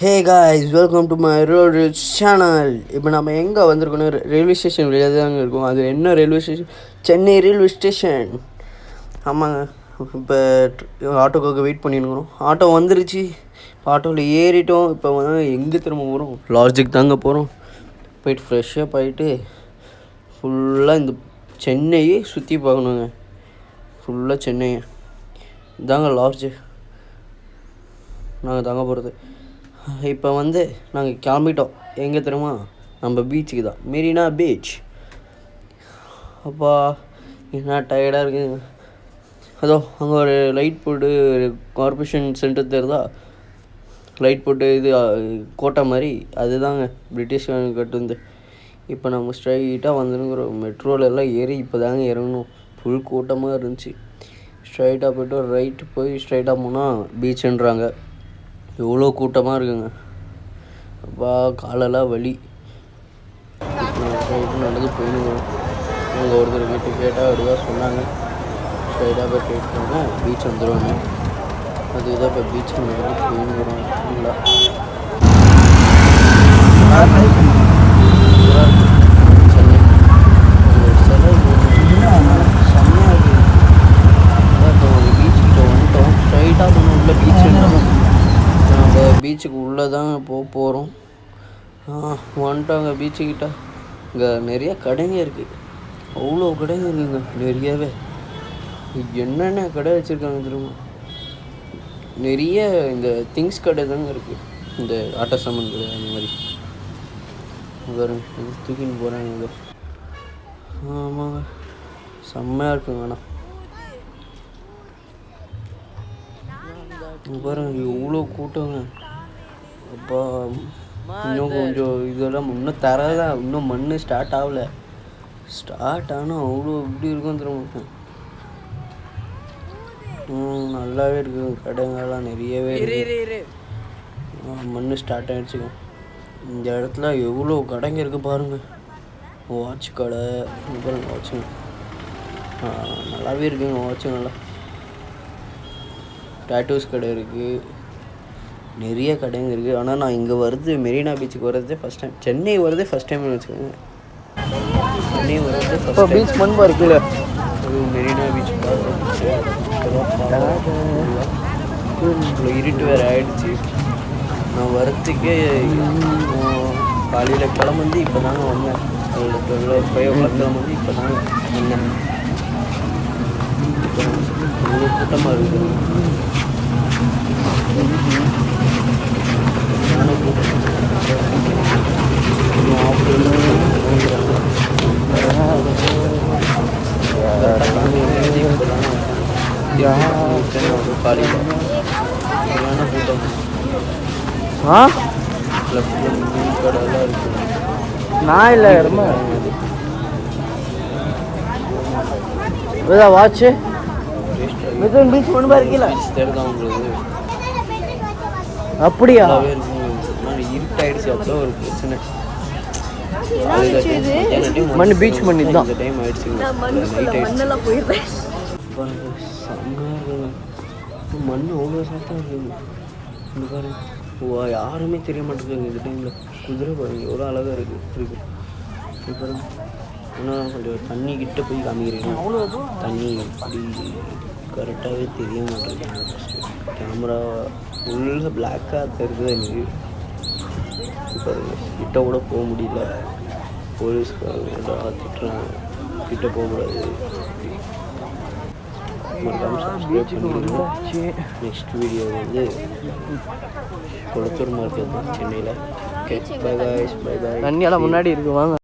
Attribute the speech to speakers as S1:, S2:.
S1: Hey guys, welcome to my road channel. இப்போ நம்ம எங்கே வந்திருக்கோம்? ரயில்வே ஸ்டேஷன் வெளியே தாங்க இருக்கோம். அது என்ன railway station? Chennai railway station. ஆமாங்க, இப்போ ஆட்டோக்காக வெயிட் பண்ணியிருக்கிறோம். ஆட்டோ வந்துருச்சு. இப்போ ஆட்டோவில் ஏறிட்டோம். இப்போ வந்து எங்கே திரும்ப போகிறோம்? லாட்ஜுக்கு தாங்க போகிறோம். போயிட்டு ஃப்ரெஷ்ஷாக போயிட்டு ஃபுல்லாக இந்த சென்னையே சுற்றி பார்க்கணுங்க. ஃபுல்லாக சென்னையை இதாங்க லாட்ஜு நாங்கள் தங்க போகிறது. இப்போ வந்து நாங்கள் கிளம்பிட்டோம். எங்கே தெரியுமா? நம்ம பீச்சுக்கு தான், மெரினா பீச். அப்பா என்ன டயர்டாக இருக்குங்க. அதோ அங்கே ஒரு லைட் போட்டு கார்பரேஷன் சென்டர் தெரியுதா? லைட் போட்டு இது கோட்டை மாதிரி, அதுதாங்க பிரிட்டிஷ் கட்டுந்து. இப்போ நம்ம ஸ்ட்ரைட்டாக வந்துருக்குறோம். மெட்ரோவில் எல்லாம் ஏறி இப்போ தாங்க இறங்கணும். ஃபுல் கூட்டமாக இருந்துச்சு. ஸ்ட்ரைட்டாக போய்ட்டு ஒரு ரைட்டு போய் ஸ்ட்ரைட்டாக போனால் பீச்சுன்றாங்க. எவ்வளோ கூட்டமாக இருக்குங்க. அப்பா காலெல்லாம் வலி. ஸ்ட்ரைட்டு நடந்து போயிடுவோம். அங்கே ஒருத்தர் கிட்ட கேட்டால் அப்படிதான் சொன்னாங்க. ஸ்ட்ரைட்டாக போய் கேட்டாங்க பீச் வந்துடுவாங்க. அதுதான் இப்போ பீச்சுக்கு நடந்து போயிடுவோம். ஃபுல்லாக சென்னை செம்மையாக இருக்குது. இப்போ ஒரு பீச்சுக்கிட்ட வந்துட்டோம். ஸ்ட்ரைட்டாக போகணும் உள்ள பீச்சுன்றோம். நம்ம பீச்சுக்கு உள்ளே தான் போக போகிறோம். வந்துட்டோங்க பீச்சுக்கிட்ட. இங்கே நிறைய கடைங்க இருக்குது. அவ்வளோ கடைங்க இருக்குங்க, நிறையவே. என்னென்ன கடை வச்சுருக்காங்க தெரியுமா? நிறைய இந்த திங்ஸ் கடை தாங்க இருக்குது. இந்த ஆட்ட சாமான் கடை அந்த மாதிரி. பாருங்க, தூக்கின்னு போகிறாங்க இங்கே. ஆமாங்க, செம்மையாக இருக்குங்க. ஆனால் பாருங்க எவ்வளோ கூட்டங்க. அப்பா இன்னும் கொஞ்சம் இதெல்லாம் இன்னும் தரதான், இன்னும் மண் ஸ்டார்ட் ஆகலை. ஸ்டார்ட் ஆனால் அவ்வளோ இப்படி இருக்கும் திரும்ப. நல்லாவே இருக்குங்க. கடைங்கெல்லாம் நிறையவே இருக்கு. மண் ஸ்டார்ட் ஆகிடுச்சுங்க. இந்த இடத்துல எவ்வளோ கடைங்க இருக்குது பாருங்கள். வாட்ச் கடை பாருங்க, வாட்சுங்க நல்லாவே இருக்குங்க. வாட்சுங்கெல்லாம் டாட்டூஸ் கடை இருக்குது, நிறைய கடைங்க இருக்குது. ஆனால் நான் இங்கே வருது, மெரினா பீச்சுக்கு வர்றதே ஃபஸ்ட் டைம். சென்னை வரதே ஃபஸ்ட் டைம்னு வச்சுக்கோங்க. சென்னை வர்றதே ஃபஸ்ட் டைம். பீச் மண் இருக்குல்ல, அது மெரினா பீச் இவ்வளோ இருட்டு வேறு ஆகிடுச்சு. நான் வரத்துக்கே காலையில் கிளம்பி இப்போ தாங்க வந்தேன். 5 o'clock கிளம்பி இப்போ தாங்க வந்தேன். இவ்வளோ கூட்டமாக இருக்குது. நான் இல்லை வாட்சு மிதுன் பீச் ஒன்று இருக்கல தெரியுதா உங்களுக்கு? அப்படியா? இருட்டாயிடுச்சு. அப்போ ஒரு பிரச்சனை. மண் பீச் மண் தான். இந்த டைம் ஆயிடுச்சு. மண் அவ்வளோ சாப்பிட்டா இருக்குங்க. இந்த பாருங்க, யாருமே தெரிய மாட்டேங்குது இந்த டைமில். குதிரை பாருங்க எவ்வளோ அழகாக இருக்குது. பாருங்க, இன்னும் கொஞ்சம் தண்ணி கிட்ட போய் காமிக்கிறீங்க. தண்ணி அப்படி கரெக்டாகவே தெரிய மாட்டேங்குது. கேமரா ஃபுல்லாக பிளாக்காக தெரியுது எனக்கு. பாருங்க, கிட்ட கூட போக முடியல. போலீஸ்காரங்க திட்டுறாங்க, கிட்ட போகக்கூடாது. மறக்காமல் சப்ஸ்கிரைப் பண்ணிடுங்க. நெக்ஸ்ட் வீடியோ வந்து கொளத்தூர் மார்க்கெட் தான், சென்னையில். Okay, bye bye. தண்ணியெல்லாம் முன்னாடி இருக்கு, வாங்க.